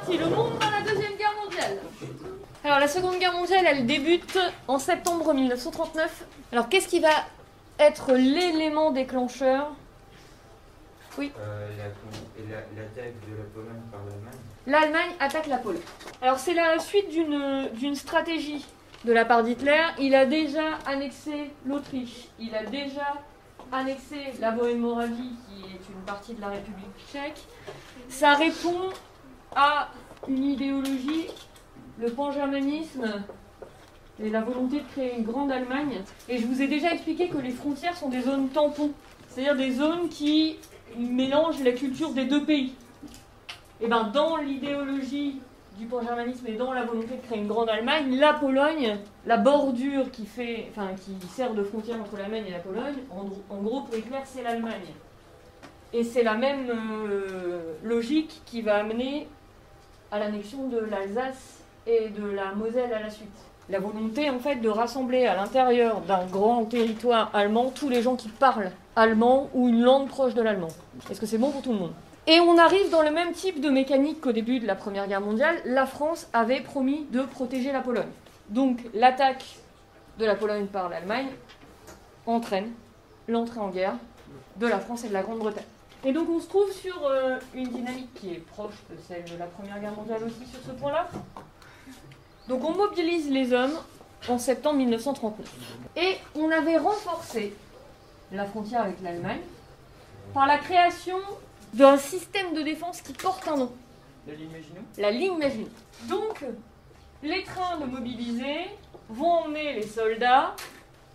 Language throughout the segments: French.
parti le monde dans la Deuxième Guerre mondiale. Alors la Seconde Guerre mondiale, elle débute en septembre 1939. Alors qu'est-ce qui va être l'élément déclencheur? Oui. L'attaque de la Pologne par l'Allemagne. L'Allemagne attaque la Pologne. Alors c'est la suite d'une stratégie de la part d'Hitler. Il a déjà annexé l'Autriche, il a déjà annexé la Bohême-Moravie, qui est une partie de la République tchèque. Ça répond à une idéologie, le pangermanisme et la volonté de créer une grande Allemagne. Et je vous ai déjà expliqué que les frontières sont des zones tampons, c'est-à-dire des zones qui mélangent la culture des deux pays. Et bien dans l'idéologie du pangermanisme et dans la volonté de créer une grande Allemagne, la Pologne, la bordure qui sert de frontière entre l'Allemagne et la Pologne, en gros pour Hitler c'est l'Allemagne. Et c'est la même logique qui va amener à l'annexion de l'Alsace et de la Moselle à la suite. La volonté en fait de rassembler à l'intérieur d'un grand territoire allemand tous les gens qui parlent allemand ou une langue proche de l'allemand. Est-ce que c'est bon pour tout le monde? Et on arrive dans le même type de mécanique qu'au début de la Première Guerre mondiale. La France avait promis de protéger la Pologne. Donc l'attaque de la Pologne par l'Allemagne entraîne l'entrée en guerre de la France et de la Grande-Bretagne. Et donc on se trouve sur une dynamique qui est proche de celle de la Première Guerre mondiale aussi sur ce point-là. Donc on mobilise les hommes en septembre 1939. Et on avait renforcé la frontière avec l'Allemagne par la création d'un système de défense qui porte un nom. La ligne Maginot. La ligne Maginot. Donc, les trains de mobilisés vont emmener les soldats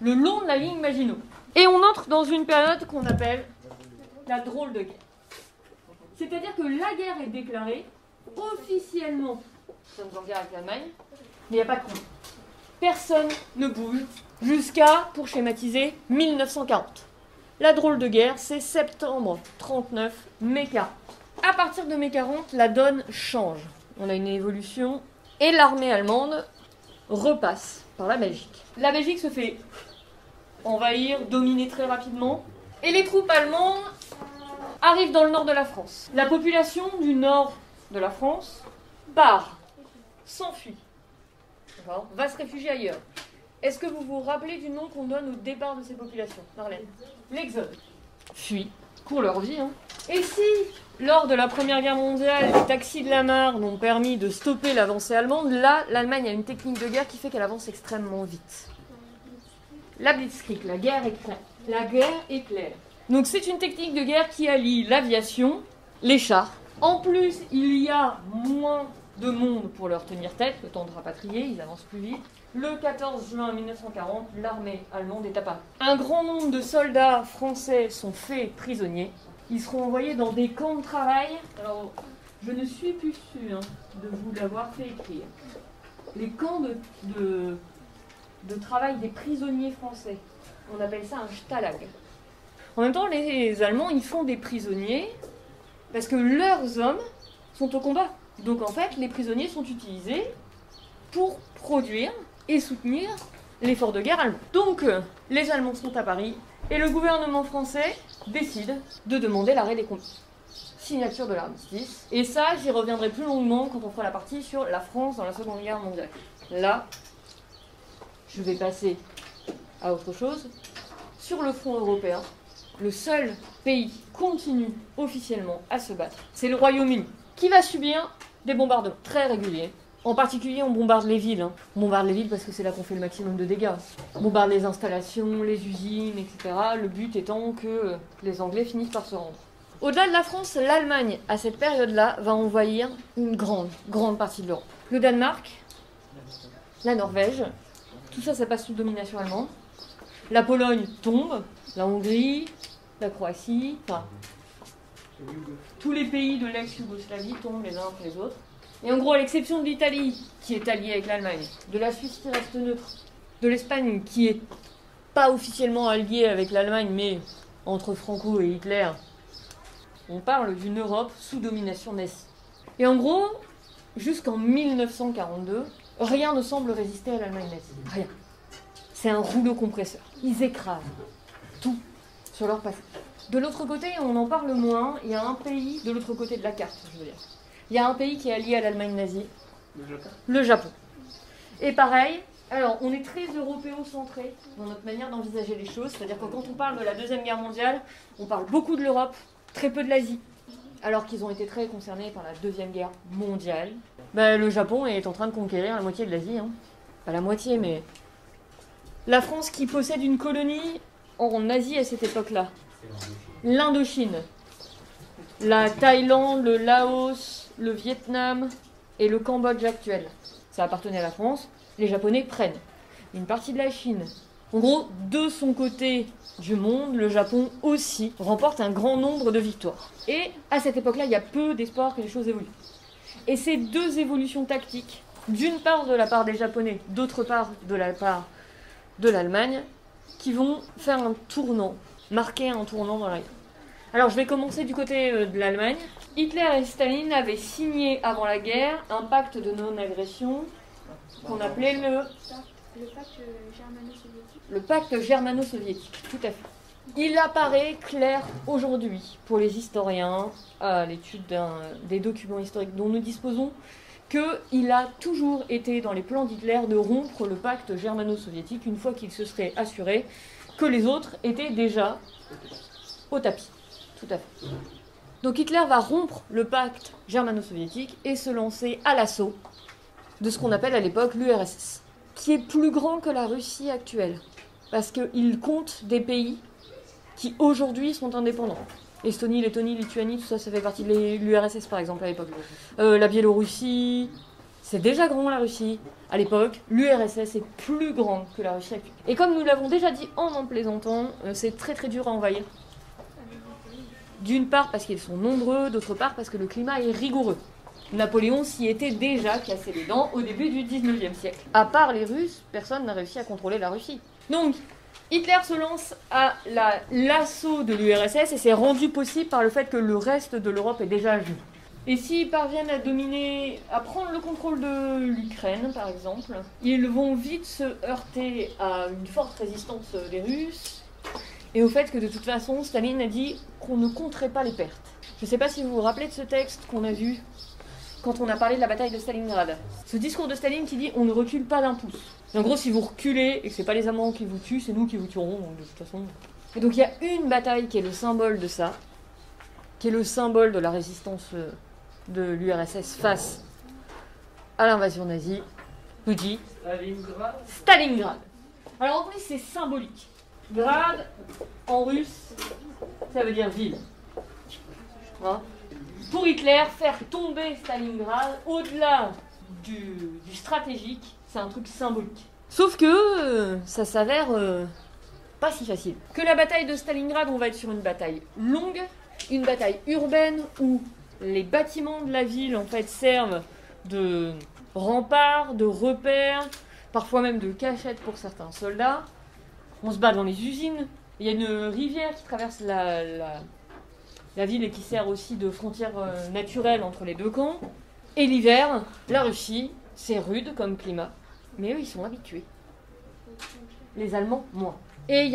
le long de la ligne Maginot. Et on entre dans une période qu'on appelle la drôle de guerre. C'est-à-dire que la guerre est déclarée officiellement. Nous sommes en guerre avec l'Allemagne, mais il n'y a pas de combat. Personne ne bouge jusqu'à, pour schématiser, 1940. La drôle de guerre, c'est septembre 39, mai 40. À partir de mai 40, la donne change. On a une évolution et l'armée allemande repasse par la Belgique. La Belgique se fait envahir, dominer très rapidement. Et les troupes allemandes arrivent dans le nord de la France. La population du nord de la France part, s'enfuit, va se réfugier ailleurs. Est-ce que vous vous rappelez du nom qu'on donne au départ de ces populations, Marlène? L'exode. Fuient, courent leur vie. Et si, lors de la Première Guerre mondiale, les taxis de la Marne ont permis de stopper l'avancée allemande, là, l'Allemagne a une technique de guerre qui fait qu'elle avance extrêmement vite. La Blitzkrieg, la guerre éclair. La guerre éclair. Donc c'est une technique de guerre qui allie l'aviation, les chars. En plus, il y a moins de monde pour leur tenir tête, le temps de rapatrier, ils avancent plus vite. Le 14 juin 1940, l'armée allemande est à Paris. Un grand nombre de soldats français sont faits prisonniers. Ils seront envoyés dans des camps de travail. Alors, je ne suis plus sûre de vous l'avoir fait écrire. Les camps de travail des prisonniers français. On appelle ça un Stalag. En même temps, les Allemands, ils font des prisonniers parce que leurs hommes sont au combat. Donc en fait, les prisonniers sont utilisés pour produire et soutenir l'effort de guerre allemand. Donc, les Allemands sont à Paris et le gouvernement français décide de demander l'arrêt des combats. Signature de l'armistice. Et ça, j'y reviendrai plus longuement quand on fera la partie sur la France dans la Seconde Guerre mondiale. Là, je vais passer à autre chose. Sur le front européen, le seul pays qui continue officiellement à se battre, c'est le Royaume-Uni, qui va subir des bombardements très réguliers. En particulier, on bombarde les villes. On bombarde les villes parce que c'est là qu'on fait le maximum de dégâts. On bombarde les installations, les usines, etc. Le but étant que les Anglais finissent par se rendre. Au-delà de la France, l'Allemagne, à cette période-là, va envahir une grande partie de l'Europe. Le Danemark, la Norvège, tout ça, ça passe sous domination allemande. La Pologne tombe, la Hongrie, la Croatie, enfin, tous les pays de l'ex-Yougoslavie tombent les uns après les autres. Et en gros, à l'exception de l'Italie, qui est alliée avec l'Allemagne, de la Suisse qui reste neutre, de l'Espagne qui est pas officiellement alliée avec l'Allemagne, mais entre Franco et Hitler, on parle d'une Europe sous domination nazie. Et en gros, jusqu'en 1942, rien ne semble résister à l'Allemagne nazie. Rien. C'est un rouleau compresseur. Ils écrasent tout sur leur passage. De l'autre côté, on en parle moins, il y a un pays de l'autre côté de la carte, je veux dire. il y a un pays qui est allié à l'Allemagne nazie, Le Japon. le Japon. Et pareil, alors on est très européocentré dans notre manière d'envisager les choses, c'est-à-dire que quand on parle de la Deuxième Guerre mondiale, on parle beaucoup de l'Europe, très peu de l'Asie, alors qu'ils ont été très concernés par la Deuxième Guerre mondiale. Ben, le Japon est en train de conquérir la moitié de l'Asie, hein. Pas la moitié, mais... La France qui possède une colonie en Asie à cette époque-là, C'est l'Indochine, la Thaïlande, le Laos, le Vietnam et le Cambodge actuel. Ça appartenait à la France, les Japonais prennent une partie de la Chine. En gros, de son côté du monde, le Japon aussi remporte un grand nombre de victoires. Et à cette époque-là, il y a peu d'espoir que les choses évoluent. Et ces deux évolutions tactiques, d'une part de la part des Japonais, d'autre part de la part de l'Allemagne, qui vont faire un tournant, marquer un tournant dans la guerre. Alors je vais commencer du côté de l'Allemagne. Hitler et Staline avaient signé avant la guerre un pacte de non-agression qu'on appelait Le pacte germano-soviétique. le pacte germano-soviétique. Tout à fait. Il apparaît clair aujourd'hui pour les historiens, à l'étude des documents historiques dont nous disposons, qu'il a toujours été dans les plans d'Hitler de rompre le pacte germano-soviétique une fois qu'il se serait assuré que les autres étaient déjà au tapis. Tout à fait. Donc Hitler va rompre le pacte germano-soviétique et se lancer à l'assaut de ce qu'on appelle à l'époque l'URSS, qui est plus grand que la Russie actuelle, parce qu'il compte des pays qui aujourd'hui sont indépendants. Estonie, Lettonie, Lituanie, tout ça, ça fait partie de l'URSS par exemple à l'époque. La Biélorussie, c'est déjà grand la Russie. À l'époque, l'URSS est plus grande que la Russie actuelle. Et comme nous l'avons déjà dit en plaisantant, c'est très très dur à envahir. D'une part parce qu'ils sont nombreux, d'autre part parce que le climat est rigoureux. Napoléon s'y était déjà cassé les dents au début du 19e siècle. À part les Russes, personne n'a réussi à contrôler la Russie. Donc, Hitler se lance à l'assaut de l'URSS et c'est rendu possible par le fait que le reste de l'Europe est déjà à genoux. Et s'ils parviennent à prendre le contrôle de l'Ukraine, par exemple, ils vont vite se heurter à une forte résistance des Russes et au fait que de toute façon, Staline a dit qu'on ne compterait pas les pertes. Je ne sais pas si vous vous rappelez de ce texte qu'on a vu quand on a parlé de la bataille de Stalingrad. Ce discours de Staline qui dit « on ne recule pas d'un pouce ». En gros, si vous reculez et que c'est pas les Allemands qui vous tuent, c'est nous qui vous tuerons, donc de toute façon. Et donc il y a une bataille qui est le symbole de ça, qui est le symbole de la résistance de l'URSS face à l'invasion nazie. Nous dit Stalingrad. Alors en plus c'est symbolique. Grad en russe, ça veut dire ville. Hein? Pour Hitler, faire tomber Stalingrad au-delà du stratégique, c'est un truc symbolique. Sauf que ça s'avère pas si facile. Que la bataille de Stalingrad, on va être sur une bataille longue, une bataille urbaine où les bâtiments de la ville en fait servent de rempart, de repères, parfois même de cachette pour certains soldats. On se bat dans les usines. Il y a une rivière qui traverse la ville et qui sert aussi de frontière naturelle entre les deux camps. Et l'hiver, la Russie, c'est rude comme climat. Mais eux, ils sont habitués. Les Allemands, moins. Et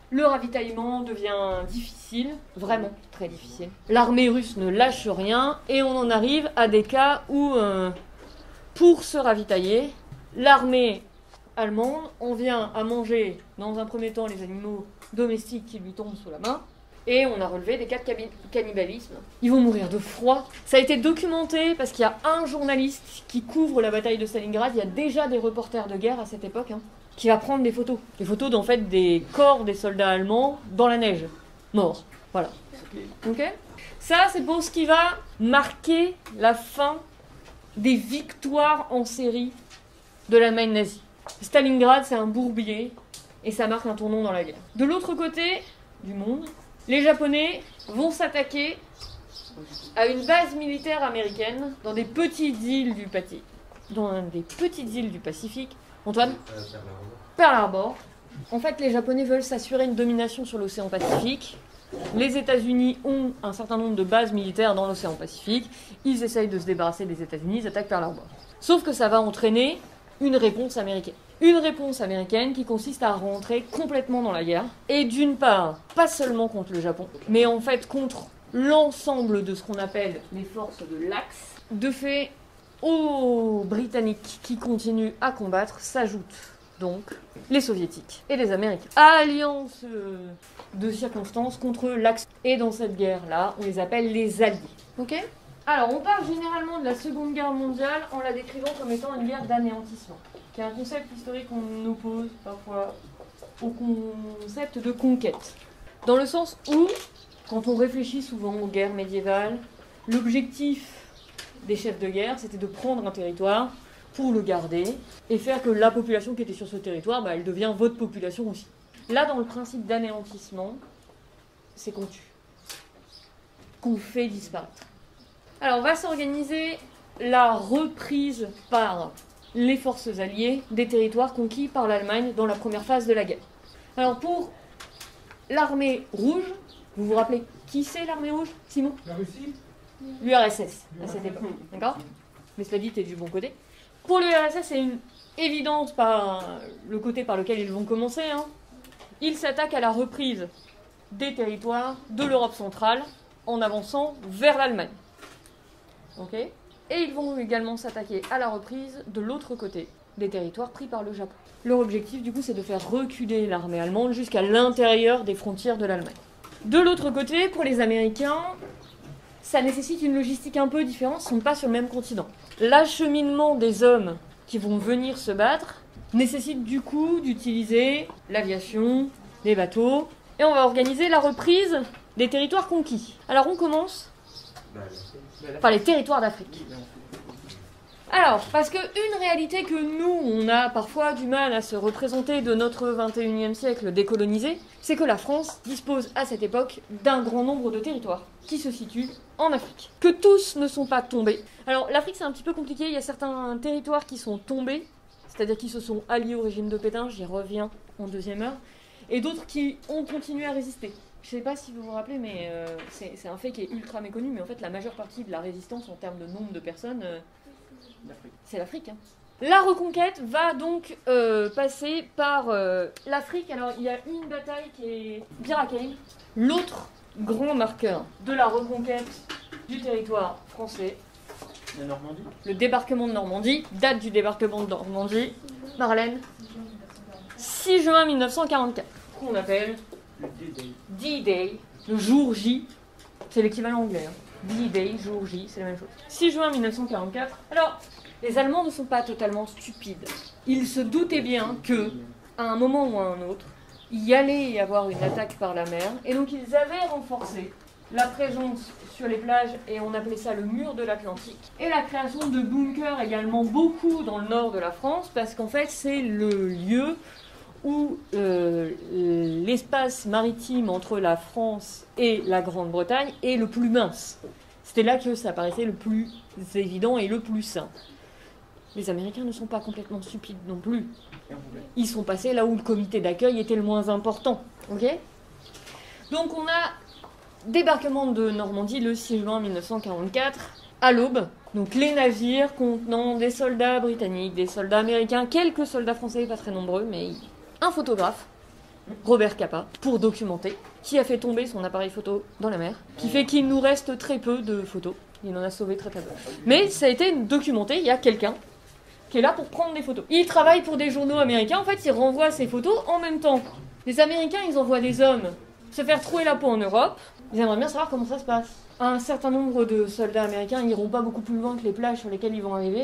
le ravitaillement devient difficile, vraiment très difficile. L'armée russe ne lâche rien et on en arrive à des cas où, pour se ravitailler, l'armée allemande en vient à manger, dans un premier temps, les animaux domestiques qui lui tombent sous la main. Et on a relevé des cas de cannibalisme. Ils vont mourir de froid. Ça a été documenté parce qu'il y a un journaliste qui couvre la bataille de Stalingrad. Il y a déjà des reporters de guerre à cette époque, qui va prendre des photos. Des photos d'en fait des corps des soldats allemands dans la neige, morts. Voilà. Ok ? Ça, c'est pour ce qui va marquer la fin des victoires en série de l'Allemagne nazie. Stalingrad, c'est un bourbier et ça marque un tournant dans la guerre. De l'autre côté du monde, les Japonais vont s'attaquer à une base militaire américaine dans des petites îles du Pacifique. Antoine ? Pearl Harbor. En fait, les Japonais veulent s'assurer une domination sur l'océan Pacifique. Les États-Unis ont un certain nombre de bases militaires dans l'océan Pacifique. Ils essayent de se débarrasser des États-Unis, ils attaquent Pearl Harbor. Sauf que ça va entraîner une réponse américaine. Une réponse américaine qui consiste à rentrer complètement dans la guerre. Et d'une part, pas seulement contre le Japon, mais en fait contre l'ensemble de ce qu'on appelle les forces de l'Axe. De fait, aux Britanniques qui continuent à combattre s'ajoutent donc les Soviétiques et les Américains. Alliance de circonstances contre l'Axe. Et dans cette guerre-là, on les appelle les Alliés. Ok ? Alors, on parle généralement de la Seconde Guerre mondiale en la décrivant comme étant une guerre d'anéantissement, qui est un concept historique qu'on oppose parfois au concept de conquête. Dans le sens où, quand on réfléchit souvent aux guerres médiévales, l'objectif des chefs de guerre, c'était de prendre un territoire pour le garder et faire que la population qui était sur ce territoire, elle devient votre population aussi. Là, dans le principe d'anéantissement, c'est qu'on tue, qu'on fait disparaître. Alors, va s'organiser la reprise par les forces alliées des territoires conquis par l'Allemagne dans la première phase de la guerre. Alors, pour l'armée rouge, vous vous rappelez qui c'est l'armée rouge, Simon ? La Russie ? L'URSS, à cette époque. D'accord ? Mais cela dit, t'es du bon côté. Pour l'URSS, c'est une évidence par le côté par lequel ils vont commencer. Ils s'attaquent à la reprise des territoires de l'Europe centrale en avançant vers l'Allemagne. Ok ? Et ils vont également s'attaquer à la reprise de l'autre côté des territoires pris par le Japon. Leur objectif, du coup, c'est de faire reculer l'armée allemande jusqu'à l'intérieur des frontières de l'Allemagne. De l'autre côté, pour les Américains, ça nécessite une logistique un peu différente, ils ne sont pas sur le même continent. L'acheminement des hommes qui vont venir se battre nécessite du coup d'utiliser l'aviation, les bateaux, et on va organiser la reprise des territoires conquis. Alors on commence par les territoires d'Afrique. Alors, parce qu'une réalité que nous, on a parfois du mal à se représenter de notre 21e siècle décolonisé, c'est que la France dispose à cette époque d'un grand nombre de territoires qui se situent en Afrique. Que tous ne sont pas tombés. Alors, l'Afrique, c'est un petit peu compliqué. Il y a certains territoires qui sont tombés, c'est-à-dire qui se sont alliés au régime de Pétain, j'y reviens en deuxième heure, et d'autres qui ont continué à résister. Je ne sais pas si vous vous rappelez, mais c'est un fait qui est ultra méconnu, mais en fait, la majeure partie de la résistance en termes de nombre de personnes, c'est l'Afrique. La reconquête va donc passer par l'Afrique. Alors, il y a une bataille qui est Bir Hakeim. L'autre grand marqueur de la reconquête du territoire français, La Normandie. le débarquement de Normandie, date du débarquement de Normandie, Marlène, 6 juin 1944, qu'on appelle Le D-Day. D-Day, le jour J, c'est l'équivalent anglais. D-Day, jour J, c'est la même chose. 6 juin 1944. Alors, les Allemands ne sont pas totalement stupides. Ils se doutaient bien que, à un moment ou à un autre, il y allait y avoir une attaque par la mer, et donc ils avaient renforcé la présence sur les plages, et on appelait ça le mur de l'Atlantique, et la création de bunkers également beaucoup dans le nord de la France, parce qu'en fait c'est le lieu où l'espace maritime entre la France et la Grande-Bretagne est le plus mince. C'était là que ça paraissait le plus évident et le plus simple. Les Américains ne sont pas complètement stupides non plus. Ils sont passés là où le comité d'accueil était le moins important. Ok ? Donc on a débarquement de Normandie le 6 juin 1944, à l'aube. Donc les navires contenant des soldats britanniques, des soldats américains, quelques soldats français, pas très nombreux, mais un photographe, Robert Capa, pour documenter, qui a fait tomber son appareil photo dans la mer, qui fait qu'il nous reste très peu de photos. Il en a sauvé très peu. Mais ça a été documenté, il y a quelqu'un qui est là pour prendre des photos. Il travaille pour des journaux américains, en fait il renvoie ses photos en même temps. Les Américains, ils envoient des hommes se faire trouer la peau en Europe, ils aimeraient bien savoir comment ça se passe. Un certain nombre de soldats américains n'iront pas beaucoup plus loin que les plages sur lesquelles ils vont arriver.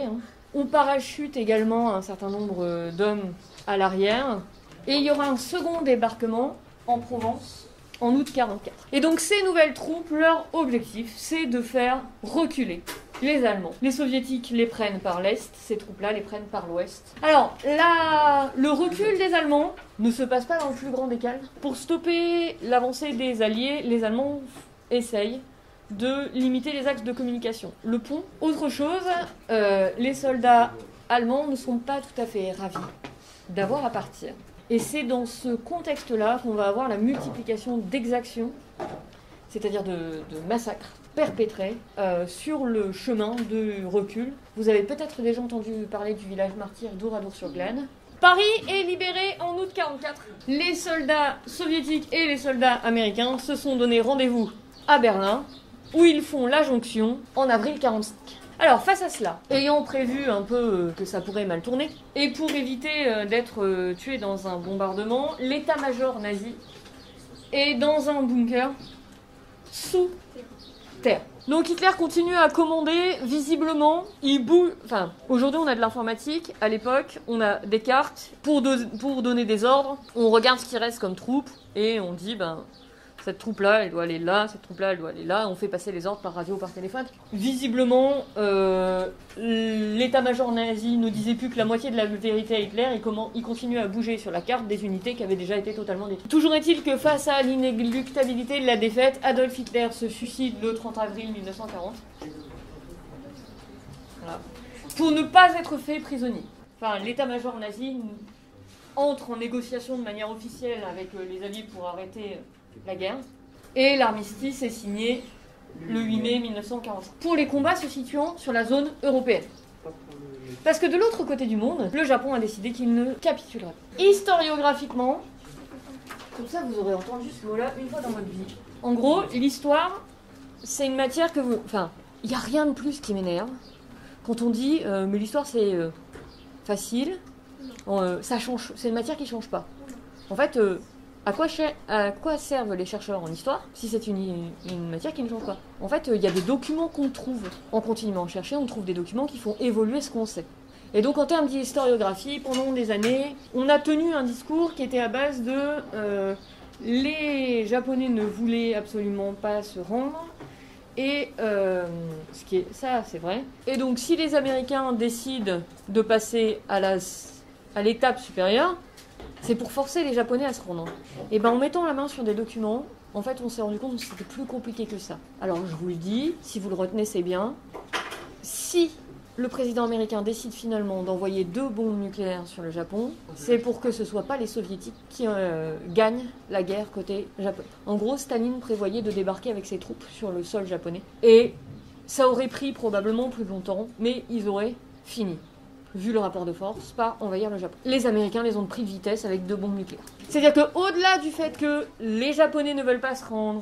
On parachute également un certain nombre d'hommes à l'arrière. Et il y aura un second débarquement en Provence en août 1944. Et donc ces nouvelles troupes, leur objectif, c'est de faire reculer les Allemands. Les Soviétiques les prennent par l'Est, ces troupes-là les prennent par l'Ouest. Alors, le recul des Allemands ne se passe pas dans le plus grand des calmes. Pour stopper l'avancée des Alliés, les Allemands essayent de limiter les axes de communication. Le pont, autre chose, les soldats allemands ne sont pas tout à fait ravis d'avoir à partir. Et c'est dans ce contexte-là qu'on va avoir la multiplication d'exactions, c'est-à-dire de massacres perpétrés sur le chemin de recul. Vous avez peut-être déjà entendu parler du village martyr d'Oradour-sur-Glane. Paris est libéré en août 1944. Les soldats soviétiques et les soldats américains se sont donné rendez-vous à Berlin, où ils font la jonction en avril 1945. Alors, face à cela, ayant prévu un peu que ça pourrait mal tourner, et pour éviter d'être tué dans un bombardement, l'état-major nazi est dans un bunker sous terre. Donc Hitler continue à commander, visiblement, il bouge... Enfin, aujourd'hui on a de l'informatique, à l'époque on a des cartes pour donner des ordres, on regarde ce qui reste comme troupe, et on dit, cette troupe-là, elle doit aller là, cette troupe-là, elle doit aller là, on fait passer les ordres par radio ou par téléphone. Visiblement, l'état-major nazi ne disait plus que la moitié de la vérité à Hitler, et comment il continue à bouger sur la carte des unités qui avaient déjà été totalement détruites. Toujours est-il que face à l'inéluctabilité de la défaite, Adolf Hitler se suicide le 30 avril 1940. Voilà. Pour ne pas être fait prisonnier. Enfin, l'état-major nazi entre en négociation de manière officielle avec les Alliés pour arrêter la guerre, et l'armistice est signé le 8 mai 1945. Pour les combats se situant sur la zone européenne. Parce que de l'autre côté du monde, le Japon a décidé qu'il ne capitulerait pas. Historiographiquement, comme ça vous aurez entendu ce mot-là une fois dans votre vie. En gros, l'histoire, c'est une matière que vous... Enfin, il n'y a rien de plus qui m'énerve quand on dit mais l'histoire c'est facile, ça change, c'est une matière qui ne change pas. En fait... À quoi servent les chercheurs en histoire si c'est une matière qui ne change pas? En fait, il y a des documents qu'on trouve. En continuant à chercher, on trouve des documents qui font évoluer ce qu'on sait. Et donc, en termes d'historiographie, pendant des années, on a tenu un discours qui était à base de les Japonais ne voulaient absolument pas se rendre. Et ça, c'est vrai. Et donc, si les Américains décident de passer à l'étape supérieure, c'est pour forcer les Japonais à se rendre. Et en mettant la main sur des documents, en fait, on s'est rendu compte que c'était plus compliqué que ça. Alors, je vous le dis, si vous le retenez, c'est bien. Si le président américain décide finalement d'envoyer 2 bombes nucléaires sur le Japon, c'est pour que ce ne soit pas les soviétiques qui gagnent la guerre côté japonais. En gros, Staline prévoyait de débarquer avec ses troupes sur le sol japonais. Et ça aurait pris probablement plus longtemps, mais ils auraient fini, vu le rapport de force, par envahir le Japon. Les Américains les ont pris de vitesse avec 2 bombes nucléaires. C'est-à-dire qu'au-delà du fait que les Japonais ne veulent pas se rendre,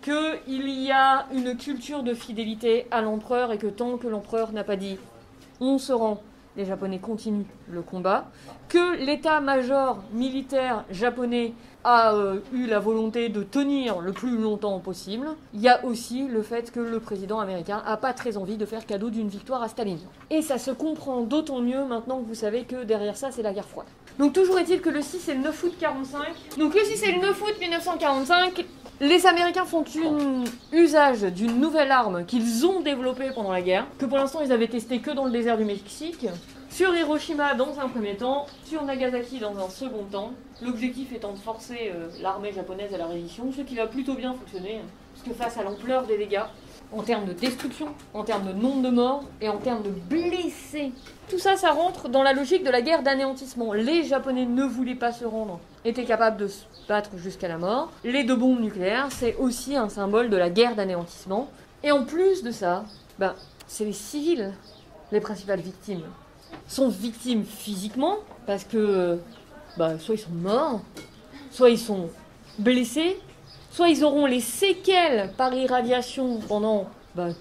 qu'il y a une culture de fidélité à l'empereur et que tant que l'empereur n'a pas dit « on se rend », les Japonais continuent le combat, que l'état-major militaire japonais a eu la volonté de tenir le plus longtemps possible, il y a aussi le fait que le président américain n'a pas très envie de faire cadeau d'une victoire à Staline. Et ça se comprend d'autant mieux maintenant que vous savez que derrière ça, c'est la guerre froide. Donc toujours est-il que le 6 et le 9 août 1945, donc le 6 et le 9 août 1945, les Américains font usage d'une nouvelle arme qu'ils ont développée pendant la guerre, que pour l'instant ils avaient testé que dans le désert du Mexique, sur Hiroshima dans un premier temps, sur Nagasaki dans un second temps, l'objectif étant de forcer l'armée japonaise à la reddition, ce qui va plutôt bien fonctionner, parce que face à l'ampleur des dégâts, en termes de destruction, en termes de nombre de morts et en termes de blessés, tout ça, ça rentre dans la logique de la guerre d'anéantissement. Les Japonais ne voulaient pas se rendre, étaient capables de se battre jusqu'à la mort. Les 2 bombes nucléaires, c'est aussi un symbole de la guerre d'anéantissement. Et en plus de ça, c'est les civils, les principales victimes. Sont victimes physiquement, parce que soit ils sont morts, soit ils sont blessés, soit ils auront les séquelles par irradiation pendant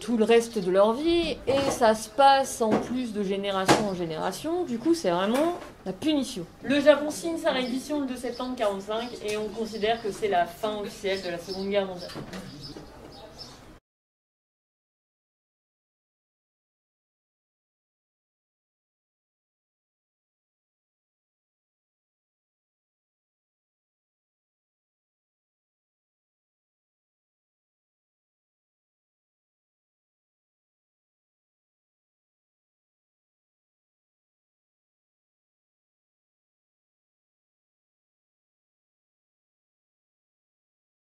tout le reste de leur vie, et ça se passe en plus de génération en génération, du coup c'est vraiment la punition. Le Japon signe sa reddition le 2 septembre 1945, et on considère que c'est la fin officielle de la Seconde Guerre mondiale.